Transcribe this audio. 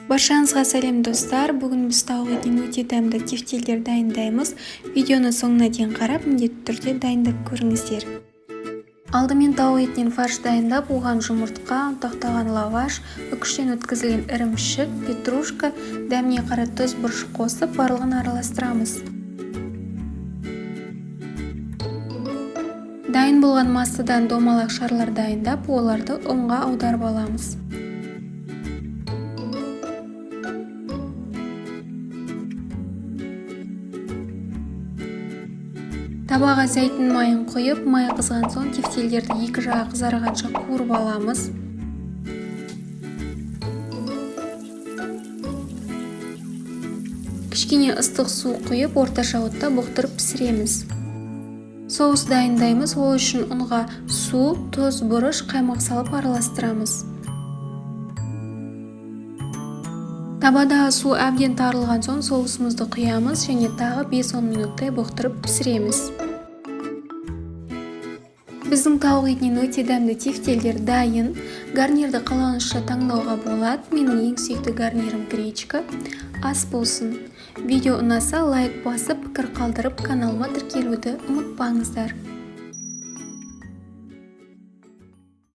Баршаңызға сәлем достар. Бүгін біз тауық етінен өте дәмді тефтельдер дайындаймыз. Видеоны соңына дейін қарап, міндетті түрде дайындап көріңіздер. Алдымен тауық етінен фарш дайындап, оған жұмыртқа, ұнтақталған лаваш, үкіштен өткізілген ірімшік, петрушка, дәміне қарай тұз, бұрыш қосып, барлығын араластырамыз. Дайын болған массадан домалақ шарлар дайындап, оларды ұнға аударып аламыз. Табаға зәйтүн майын құйып, май қызған соң тефтельдерді екі жағы қызарғанша қуырып аламыз. Кішкене ыстық су құйып, орташа отта бұқтырып пісіреміз. Соус дайындаймыз. Ол үшін ұнға су, тұз, бұрыш, қаймақ салып араластырамыз. Табадағы су әбден тарылған соң соусымызды құямыз және тағы 5-10 минуттай бұқтырып пісіреміз. Біздің тауық етінен өте дәмді тефтельдер дайын. Гарнирді қалауыңызша таңдауға болады. Менің ең сүйікті гарнирім гречка. Ас болсын. Видео ұнаса лайк басып, пікір қалдырып, каналыма тіркелуді ұмытпаңыздар.